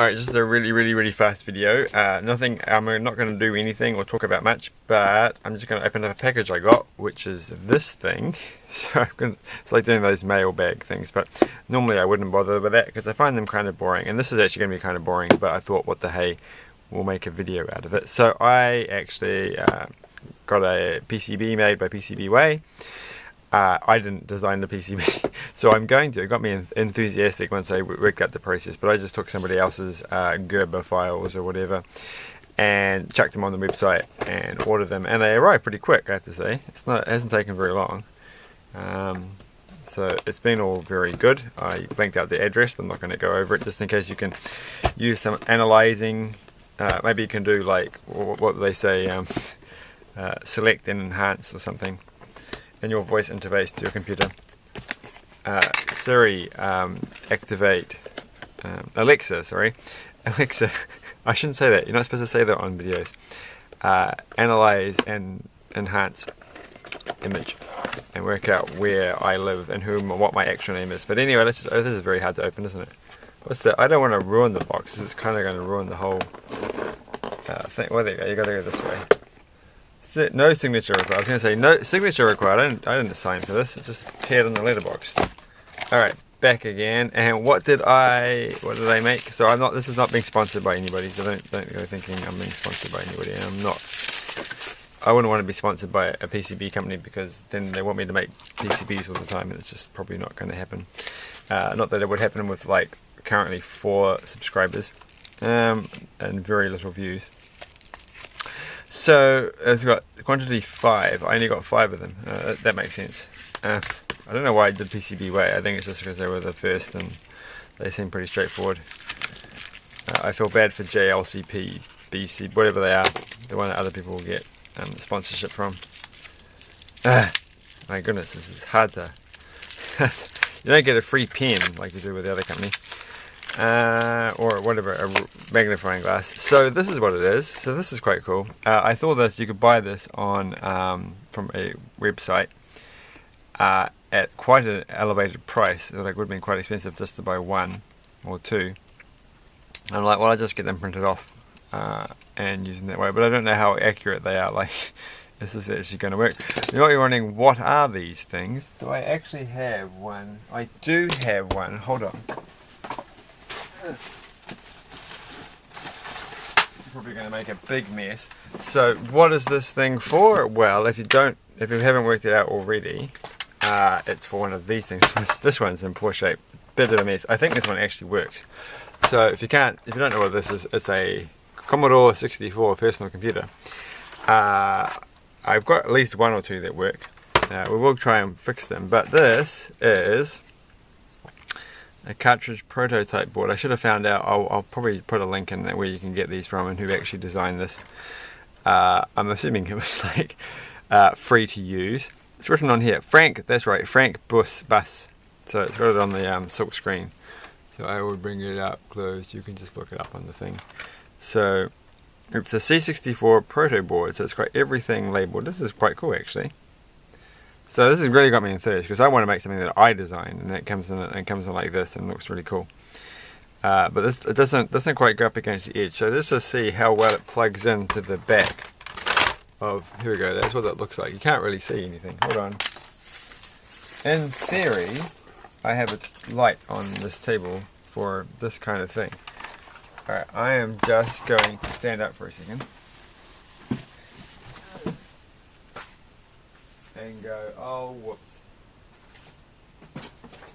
Alright, just a really fast video. Nothing. I'm not going to do anything or talk about much, but I'm just going to open up a package I got, which is this thing. So it's like doing those mailbag things, but normally I wouldn't bother with that because I find them kind of boring. And this is actually going to be kind of boring, but I thought, what the hey, we'll make a video out of it. So I actually got a PCB made by PCBWay. I didn't design the PCB, so I'm going to. It got me enthusiastic once I worked out the process, but I just took somebody else's Gerber files or whatever and chucked them on the website and ordered them, and they arrived pretty quick, I have to say. It hasn't taken very long. So it's been all very good. I blanked out the address, but I'm not going to go over it, just in case you can use some analyzing. Maybe you can do like what they say, select and enhance or something in your voice interface to your computer. Siri, activate, Alexa, Alexa, I shouldn't say that, you're not supposed to say that on videos. Analyze and enhance image and work out where I live and what my actual name is. But anyway, this is very hard to open, isn't it? I don't want to ruin the box, it's kind of going to ruin the whole thing. Well, there you go, you got to go this way. No signature required. I was going to say no signature required. I didn't sign for this. It just appeared on the letterbox. Alright, back again. And what did I make? So this is not being sponsored by anybody, so don't go thinking I'm being sponsored by anybody. And I'm not. I wouldn't want to be sponsored by a PCB company, because then they want me to make PCBs all the time, and it's just probably not going to happen. Not that it would happen with like currently 4 subscribers and very little views. So it's got quantity 5. I only got 5 of them. That makes sense. I don't know why I did PCBWay. I think it's just because they were the first and they seem pretty straightforward. I feel bad for JLCP, BC, whatever they are, the one that other people will get sponsorship from. My goodness, this is hard to. You don't get a free pen like you do with the other company. Or whatever, a magnifying glass. So this is what it is. So this is quite cool. I thought you could buy this on from a website at quite an elevated price. It would have been quite expensive just to buy 1 or 2. And I'm like, well, I'll just get them printed off and use them that way. But I don't know how accurate they are. Like, is this actually going to work? You know what you're wondering, what are these things? Do I actually have one? I do have one. Hold on. Probably going to make a big mess. So what is this thing for? Well, if you haven't worked it out already, it's for one of these things. This one's in poor shape, bit of a mess. I think this one actually works. So if you don't know what this is, it's a Commodore 64 personal computer. I've got at least 1 or 2 that work. We will try and fix them, but this is a cartridge prototype board. I should have found out. I'll probably put a link in there where you can get these from and who actually designed this. I'm assuming it was like free to use. It's written on here, Frank. That's right, Frank Bus. So it's got it on the silk screen. So I will bring it up close. You can just look it up on the thing. So it's a C64 proto board. So it's got everything labeled. This is quite cool, actually. So this has really got me enthused, because I want to make something that I designed, and it comes in like this and looks really cool. But it doesn't quite go up against the edge. So let's just see how well it plugs into the back of. Here we go. That's what that looks like. You can't really see anything. Hold on. In theory, I have a light on this table for this kind of thing. All right. I am just going to stand up for a second. And go, oh, whoops.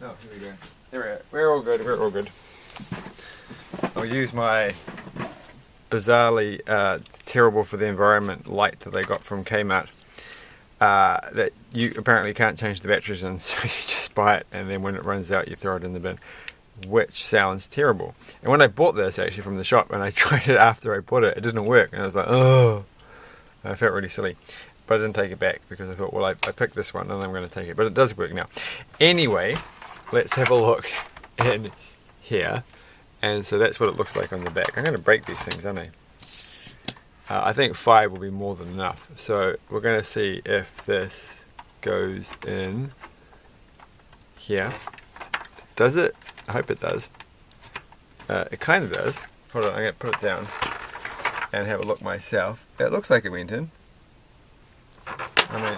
Oh, here we go. There we are. We're all good. I'll use my bizarrely terrible for the environment light that they got from Kmart. That you apparently can't change the batteries in, so you just buy it, and then when it runs out, you throw it in the bin. Which sounds terrible. And when I bought this actually from the shop, and I tried it after I bought it, it didn't work. And I was like, oh. I felt really silly. But I didn't take it back because I thought, well, I picked this one and I'm going to take it. But it does work now. Anyway, let's have a look in here. And so that's what it looks like on the back. I'm going to break these things, aren't I? I think 5 will be more than enough. So we're going to see if this goes in here. Does it? I hope it does. It kind of does. I'm gonna put it down and have a look myself. It looks like it went in. I mean,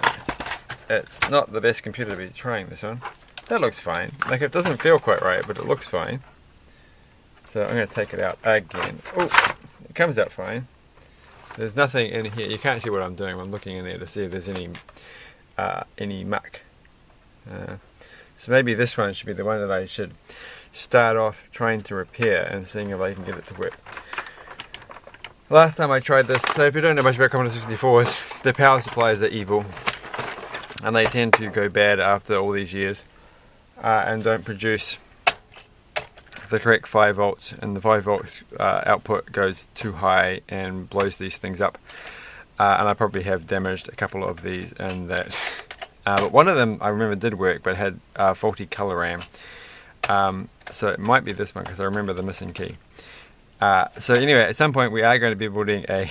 it's not the best computer to be trying this on. That looks fine. Like, it doesn't feel quite right, but it looks fine. So I'm going to take it out again. Oh, it comes out fine. There's nothing in here. You can't see what I'm doing. I'm looking in there to see if there's any muck. So maybe this one should be the one that I should start off trying to repair and seeing if I can get it to work. Last time I tried this, so if you don't know much about Commodore 64s, the power supplies are evil. And they tend to go bad after all these years. And don't produce the correct 5 volts, and the 5 volts output goes too high and blows these things up. And I probably have damaged a couple of these and that. But one of them I remember did work, but had faulty color RAM. So it might be this one because I remember the missing key. So anyway, at some point we are going to be building a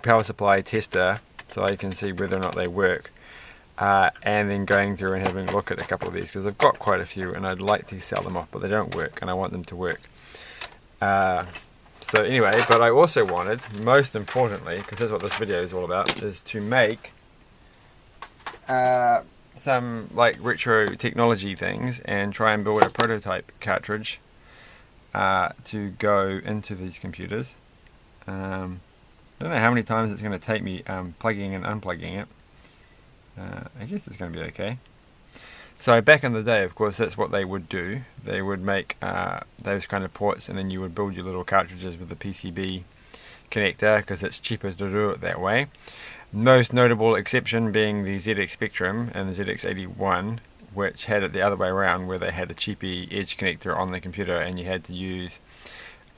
power supply tester so I can see whether or not they work. And then going through and having a look at a couple of these, because I've got quite a few and I'd like to sell them off, but they don't work and I want them to work. So anyway, but I also wanted, most importantly, because that's what this video is all about, is to make some like retro technology things and try and build a prototype cartridge to go into these computers. I don't know how many times it's going to take me plugging and unplugging it. I guess it's going to be okay. So back in the day, of course, that's what they would do. They would make those kind of ports, and then you would build your little cartridges with the PCB connector because it's cheaper to do it that way. Most notable exception being the ZX Spectrum and the ZX81, which had it the other way around, where they had a cheapy edge connector on the computer and you had to use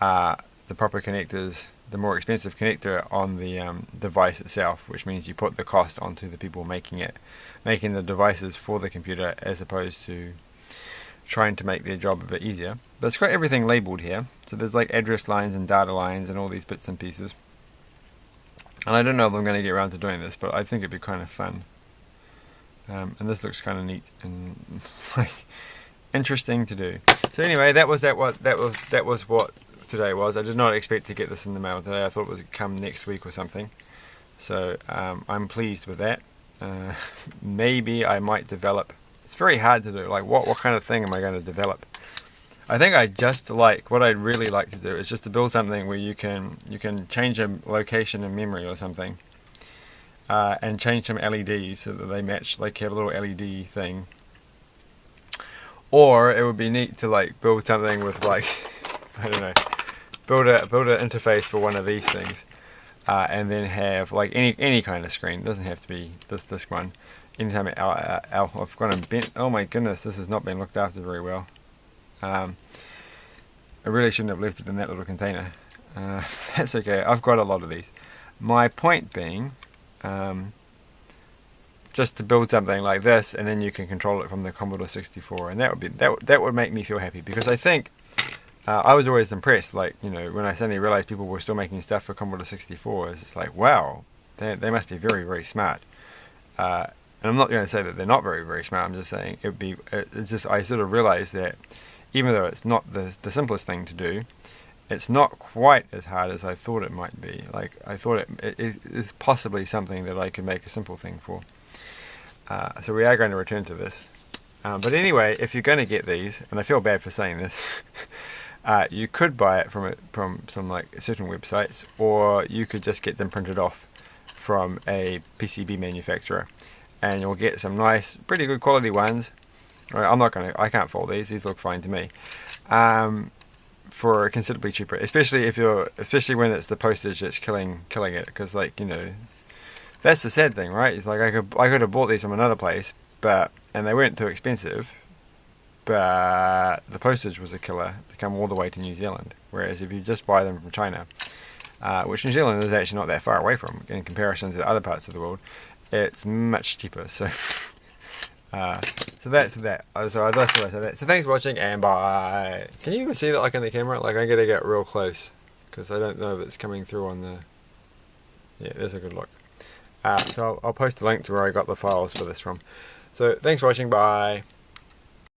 the proper connectors, the more expensive connector on the device itself, which means you put the cost onto the people making the devices for the computer, as opposed to trying to make their job a bit easier. But it's got everything labeled here, so there's like address lines and data lines and all these bits and pieces. And I don't know if I'm going to get around to doing this, but I think it'd be kind of fun. And this looks kind of neat and like interesting to do. So anyway, that was what today was. I did not expect to get this in the mail today. I thought it would come next week or something. So I'm pleased with that. Maybe I might develop. It's very hard to do. Like what kind of thing am I going to develop? I think what I'd really like to do is just to build something where you can change a location in memory or something, and change some LEDs so that they match. Like you have a little LED thing. Or it would be neat to like build something with like I don't know, build an interface for one of these things, and then have like any kind of screen. It doesn't have to be this one. Anytime I've gone and bent. Oh my goodness, this has not been looked after very well. I really shouldn't have left it in that little container. That's okay. I've got a lot of these. My point being, just to build something like this, and then you can control it from the Commodore 64, and that would make me feel happy, because I think I was always impressed. Like, you know, when I suddenly realized people were still making stuff for Commodore 64, it's like, wow, they must be very, very smart. And I'm not going to say that they're not very, very smart. I'm just saying I sort of realized that even though it's not the simplest thing to do, it's not quite as hard as I thought it might be. Like, I thought it is possibly something that I could make a simple thing for. So we are going to return to this. But anyway, if you're going to get these, and I feel bad for saying this, you could buy it from some like certain websites, or you could just get them printed off from a PCB manufacturer, and you'll get some nice, pretty good quality ones. I can't fold these. These look fine to me. For considerably cheaper, especially when it's the postage that's killing it. Because, like, you know, that's the sad thing, right? It's like I could have bought these from another place, and they weren't too expensive, but the postage was a killer to come all the way to New Zealand. Whereas if you just buy them from China, which New Zealand is actually not that far away from in comparison to the other parts of the world, it's much cheaper. So. So that's that. So I'd like to say that. So thanks for watching, and bye. Can you even see that, like, in the camera? Like, I'm gonna get real close because I don't know if it's coming through on the. Yeah, there's a good look. So I'll post a link to where I got the files for this from. So thanks for watching. Bye.